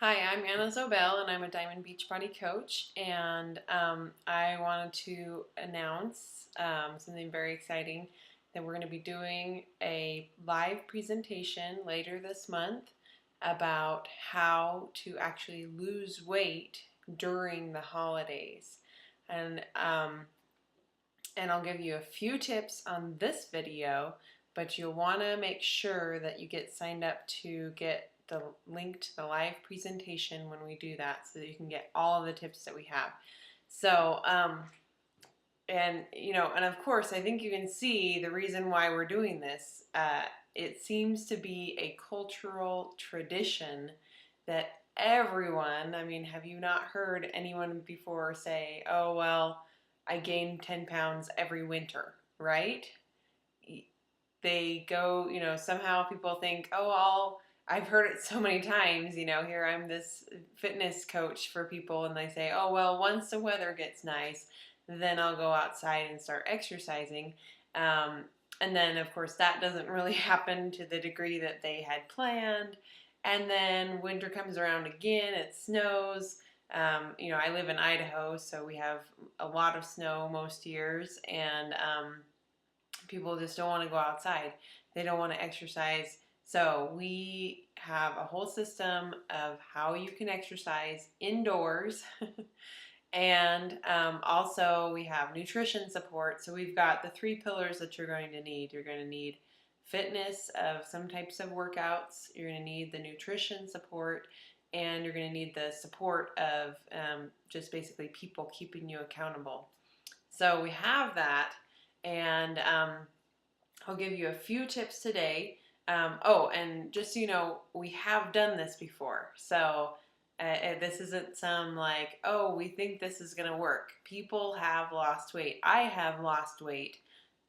Hi, I'm Anna Zobel, and I'm a Diamond Beachbody coach. And I wanted to announce something very exciting that we're going to be doing a live presentation later this month about how to actually lose weight during the holidays. And and I'll give you a few tips on this video, but you'll want to make sure that you get signed up to get the link to the live presentation when we do that so that you can get all of the tips that we have. So, and of course, I think you can see the reason why we're doing this. It seems to be a cultural tradition that everyone, I mean, have you not heard anyone before say, oh, well, I gain 10 pounds every winter, right? They go, somehow people think, oh, I've heard it so many times, here I'm this fitness coach for people, and they say, oh, well, once the weather gets nice, then I'll go outside and start exercising. Um, and then, of course, that doesn't really happen to the degree that they had planned. And then winter comes around again, it snows. I live in Idaho, so we have a lot of snow most years, and people just don't want to go outside. They don't want to exercise. So we have a whole system of how you can exercise indoors. And also we have nutrition support. So we've got the three pillars that you're going to need. You're going to need fitness of some types of workouts. You're going to need the nutrition support. And you're going to need the support of just basically people keeping you accountable. So we have that, and I'll give you a few tips today. And just so you know, we have done this before. So this isn't some like, oh, we think this is going to work. People have lost weight. I have lost weight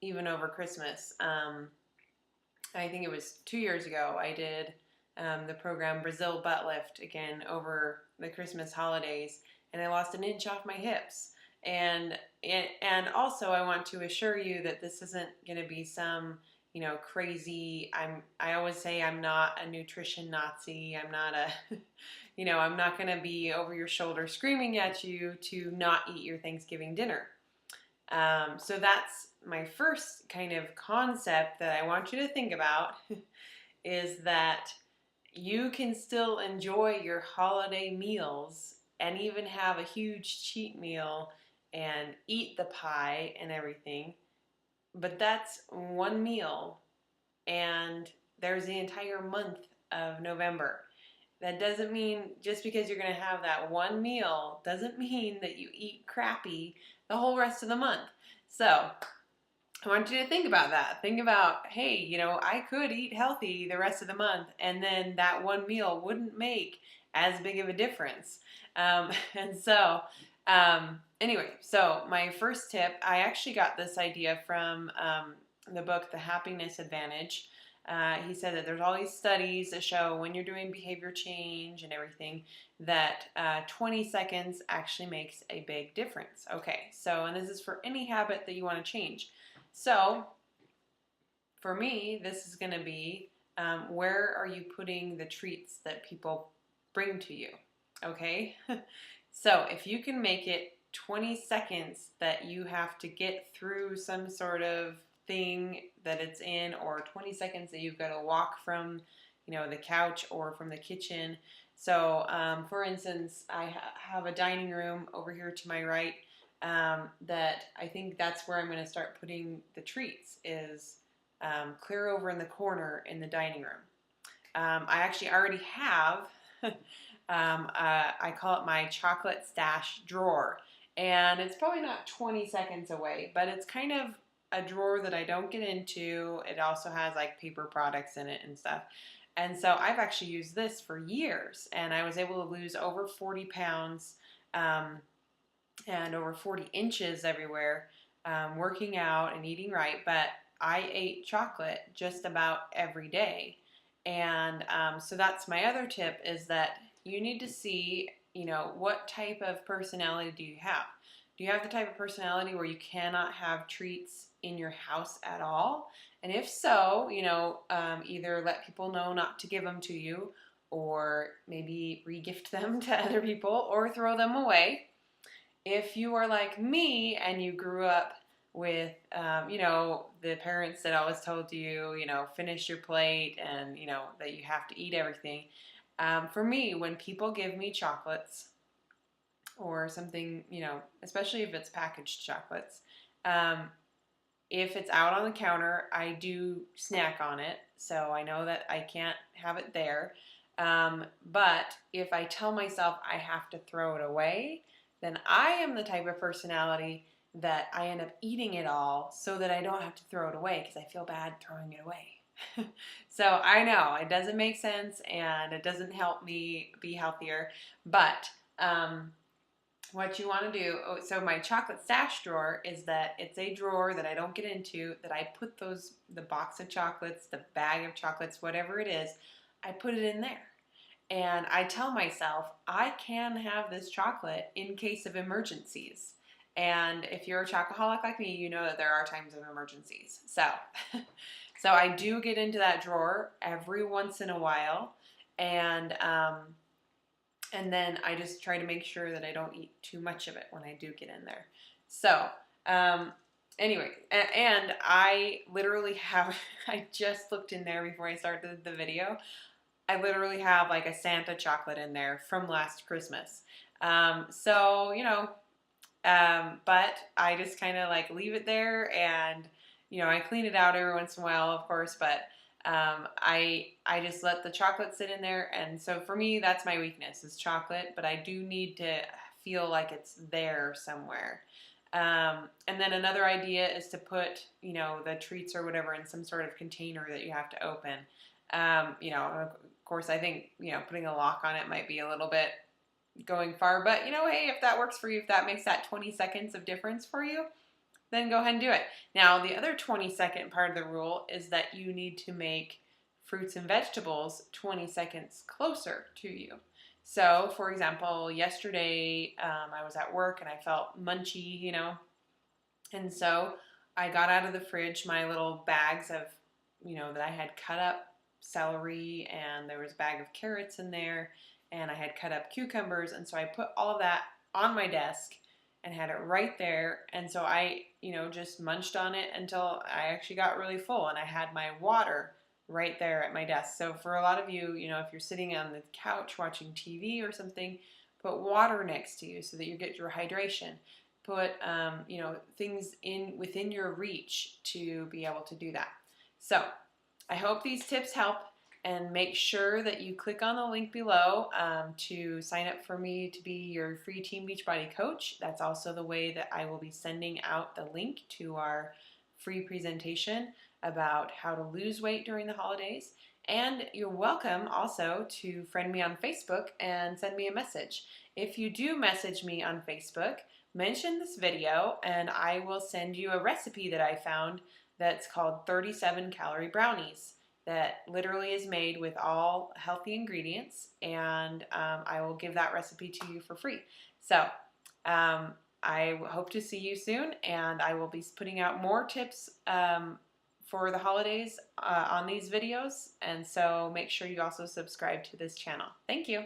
even over Christmas. I think it was 2 years ago I did the program Brazil Butt Lift again over the Christmas holidays, and I lost an inch off my hips. And also I want to assure you that this isn't going to be some crazy. I always say I'm not a nutrition Nazi. I'm not a I'm not going to be over your shoulder screaming at you to not eat your Thanksgiving dinner. So that's my first kind of concept that I want you to think about is that you can still enjoy your holiday meals and even have a huge cheat meal and eat the pie and everything, but that's one meal, and there's the entire month of November. That doesn't mean just because you're going to have that one meal doesn't mean that you eat crappy the whole rest of the month. So I want you to think about that. Think about, hey, I could eat healthy the rest of the month, and then that one meal wouldn't make as big of a difference. And so, anyway, so my first tip, I actually got this idea from the book, The Happiness Advantage. He said that there's all these studies that show when you're doing behavior change and everything that 20 seconds actually makes a big difference. Okay, so, and this is for any habit that you want to change. So, for me, this is going to be where are you putting the treats that people bring to you? Okay? So, if you can make it 20 seconds that you have to get through some sort of thing that it's in, or 20 seconds that you've got to walk from, the couch or from the kitchen. So, for instance, I have a dining room over here to my right that I think that's where I'm going to start putting the treats is clear over in the corner in the dining room. I actually already have, I call it my chocolate stash drawer. And it's probably not 20 seconds away, but it's kind of a drawer that I don't get into. It also has like paper products in it and stuff. And so I've actually used this for years, and I was able to lose over 40 pounds and over 40 inches everywhere working out and eating right. But I ate chocolate just about every day. And so that's my other tip is that you need to see, what type of personality do you have? Do you have the type of personality where you cannot have treats in your house at all? And if so, either let people know not to give them to you, or maybe regift them to other people or throw them away. If you are like me and you grew up with, the parents that always told you, finish your plate and, that you have to eat everything. For me, when people give me chocolates or something, especially if it's packaged chocolates, um, if it's out on the counter, I do snack on it. So I know that I can't have it there. But if I tell myself I have to throw it away, then I am the type of personality that I end up eating it all so that I don't have to throw it away because I feel bad throwing it away. So I know it doesn't make sense and it doesn't help me be healthier, but what you want to do, so my chocolate stash drawer is that it's a drawer that I don't get into, that I put the box of chocolates, the bag of chocolates, whatever it is, I put it in there. And I tell myself, I can have this chocolate in case of emergencies. And if you're a chocoholic like me, you know that there are times of emergencies. So, so I do get into that drawer every once in a while. And then I just try to make sure that I don't eat too much of it when I do get in there. So, anyway, and I literally have, I just looked in there before I started the video. I literally have like a Santa chocolate in there from last Christmas. But I just kind of like leave it there and, I clean it out every once in a while, of course, but I just let the chocolate sit in there, and so for me, that's my weakness is chocolate, but I do need to feel like it's there somewhere. And then another idea is to put, the treats or whatever in some sort of container that you have to open. Of course, I think, putting a lock on it might be a little bit going far, but hey, if that works for you, if that makes that 20 seconds of difference for you, then go ahead and do it. Now, the other 20-second part of the rule is that you need to make fruits and vegetables 20 seconds closer to you. So, for example, yesterday I was at work and I felt munchy, and so I got out of the fridge my little bags of, that I had cut up celery, and there was a bag of carrots in there, and I had cut up cucumbers, and so I put all of that on my desk and had it right there. And so I, just munched on it until I actually got really full, and I had my water right there at my desk. So for a lot of you, if you're sitting on the couch watching TV or something, put water next to you so that you get your hydration. Put, things within your reach to be able to do that. So I hope these tips help. And make sure that you click on the link below to sign up for me to be your free Team Beachbody coach. That's also the way that I will be sending out the link to our free presentation about how to lose weight during the holidays. And you're welcome also to friend me on Facebook and send me a message. If you do message me on Facebook, mention this video and I will send you a recipe that I found that's called 37 calorie brownies. That literally is made with all healthy ingredients, and I will give that recipe to you for free. So I hope to see you soon, and I will be putting out more tips for the holidays on these videos, and so make sure you also subscribe to this channel. Thank you.